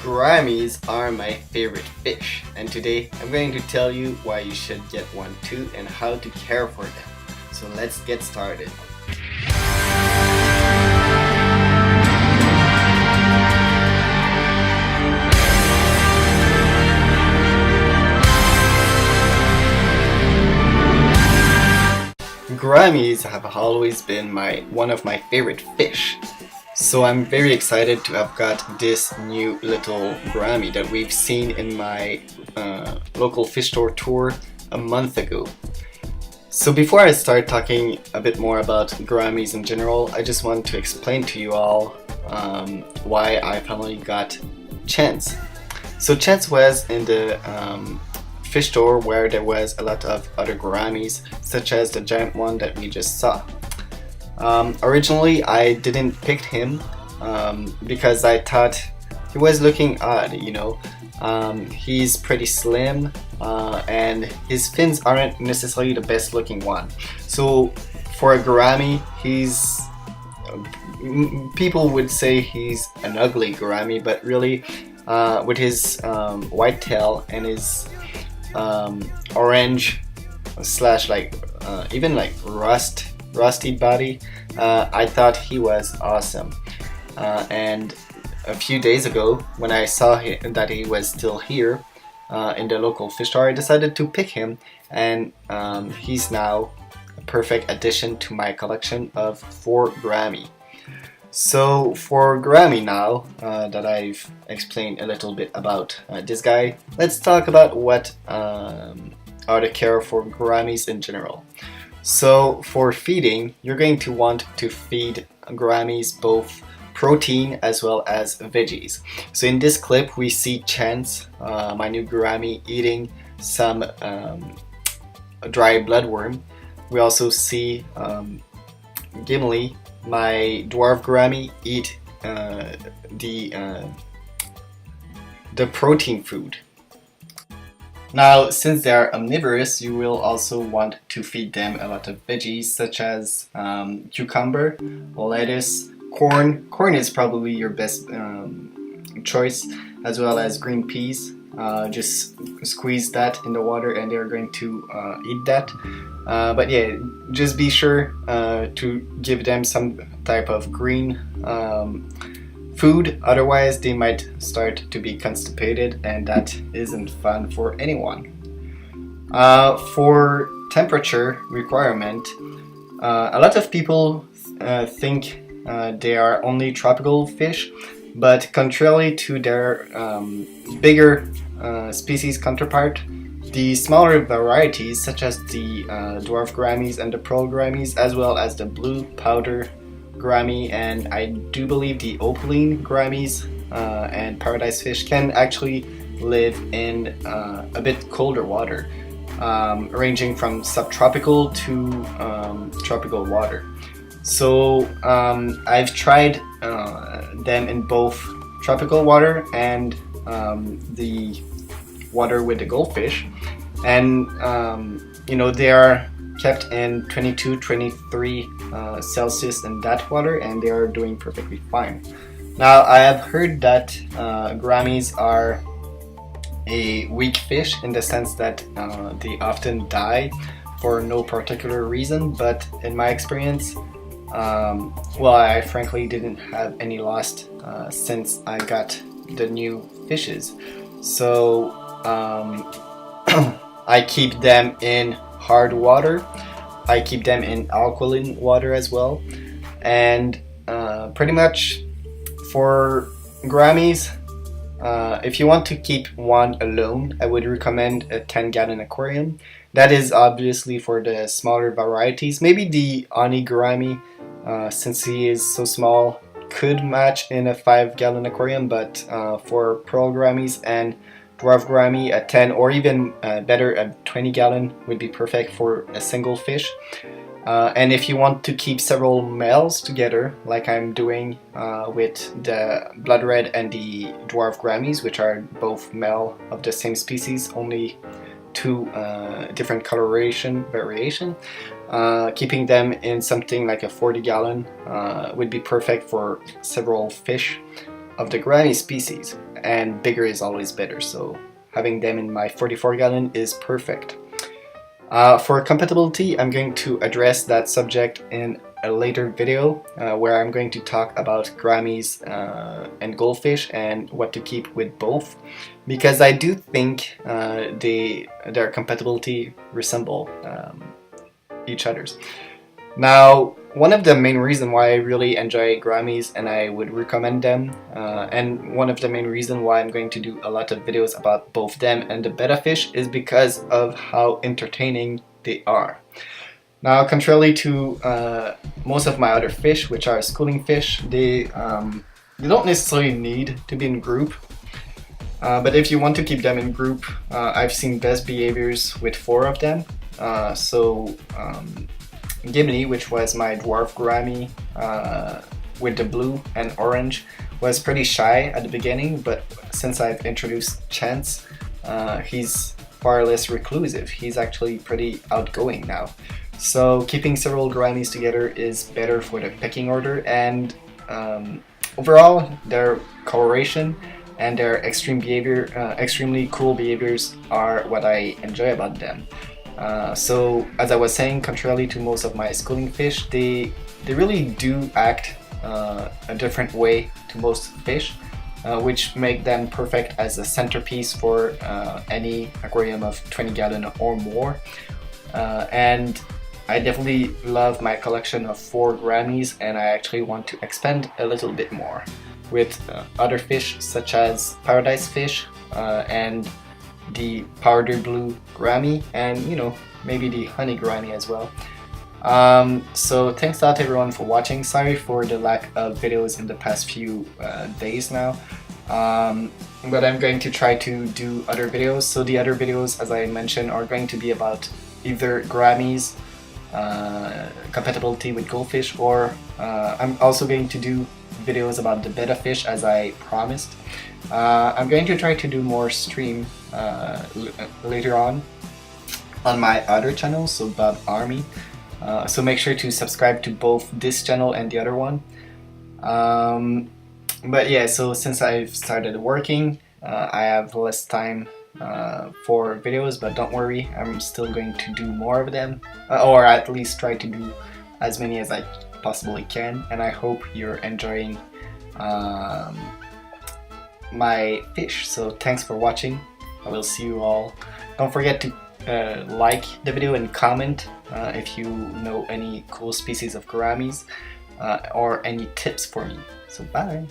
Gouramis are my favorite fish, and today I'm going to tell you why you should get one too and how to care for them. So let's get started. Gouramis have always been one of my favorite fish. So I'm very excited to have got this new little gourami that we've seen in my local fish store tour a month ago. So before I start talking a bit more about gouramis in general, I just want to explain to you all why I finally got Chance. So Chance was in the fish store where there was a lot of other gouramis, such as the giant one that we just saw. Originally I didn't pick him because I thought he was looking odd, you know. He's pretty slim and his fins aren't necessarily the best looking one. So for a gourami, people would say he's an ugly gourami, but really with his white tail and his orange slash even like rusty body, I thought he was awesome. And a few days ago, when I saw that he was still here in the local fish store, I decided to pick him, and he's now a perfect addition to my collection of 4 gourami. So for gourami now, that I've explained a little bit about this guy, let's talk about what are the care for gouramis in general. So for feeding, you're going to want to feed gouramis both protein as well as veggies. So in this clip we see Chance, my new gourami, eating some dry bloodworm. We also see Gimli, my dwarf gourami, eat the protein food. Now, since they are omnivorous, you will also want to feed them a lot of veggies such as cucumber, lettuce, corn. Corn is probably your best choice, as well as green peas. Just squeeze that in the water and they're going to eat that. But yeah, just be sure to give them some type of green food, otherwise they might start to be constipated, and that isn't fun for anyone. For temperature requirement, a lot of people think they are only tropical fish, but contrary to their bigger species counterpart, the smaller varieties such as the dwarf gouramis and the pearl gouramis, as well as the blue powder gourami, and I do believe the opaline gouramis and paradise fish, can actually live in a bit colder water, ranging from subtropical to tropical water. So I've tried them in both tropical water and the water with the goldfish, and you know, they are kept in 22-23 Celsius in that water, and they are doing perfectly fine. Now, I have heard that gouramis are a weak fish in the sense that they often die for no particular reason, but in my experience, well, I frankly didn't have any lost since I got the new fishes. So I keep them in hard water, I keep them in alkaline water as well, and pretty much for gouramis, if you want to keep one alone, I would recommend a 10-gallon aquarium. That is obviously for the smaller varieties. Maybe the Ani gourami, since he is so small, could match in a 5-gallon aquarium, but for pearl gouramis and dwarf gourami, a 10 or even better, a 20-gallon would be perfect for a single fish. And if you want to keep several males together, like I'm doing with the blood red and the dwarf gouramis, which are both male of the same species, only 2 different coloration variation, keeping them in something like a 40-gallon would be perfect for several fish of the gourami species. and bigger is always better, so having them in my 44 gallon is perfect. For compatibility, I'm going to address that subject in a later video where I'm going to talk about gouramis and goldfish and what to keep with both, because I do think their compatibility resemble each other's. Now, one of the main reasons why I really enjoy gouramis and I would recommend them, and one of the main reasons why I'm going to do a lot of videos about both them and the betta fish, is because of how entertaining they are. Now, contrary to most of my other fish, which are schooling fish, they don't necessarily need to be in group. But if you want to keep them in group, I've seen best behaviors with 4 of them. Gimli, which was my dwarf gourami with the blue and orange, was pretty shy at the beginning, but since I've introduced Chance, he's far less reclusive. He's actually pretty outgoing now. So keeping several gouramis together is better for the pecking order, and overall their coloration and their extremely cool behaviors are what I enjoy about them. So as I was saying, contrarily to most of my schooling fish, they really do act a different way to most fish, which make them perfect as a centerpiece for any aquarium of 20 gallon or more. And I definitely love my collection of 4 gouramis, and I actually want to expand a little bit more with other fish such as paradise fish and the powder blue gourami, and maybe the honey gourami as well. So thanks a lot everyone for watching. Sorry for the lack of videos in the past few days now, but I'm going to try to do other videos. So the other videos, as I mentioned, are going to be about either gouramis, compatibility with goldfish, or I'm also going to do videos about the betta fish, as I promised. I'm going to try to do more stream later on my other channel, so Bob Army. So make sure to subscribe to both this channel and the other one. But yeah, so since I've started working, I have less time for videos, but don't worry, I'm still going to do more of them, or at least try to do as many as I possibly can, and I hope you're enjoying my fish. So thanks for watching. I will see you all. Don't forget to like the video and comment if you know any cool species of gouramis or any tips for me. So bye!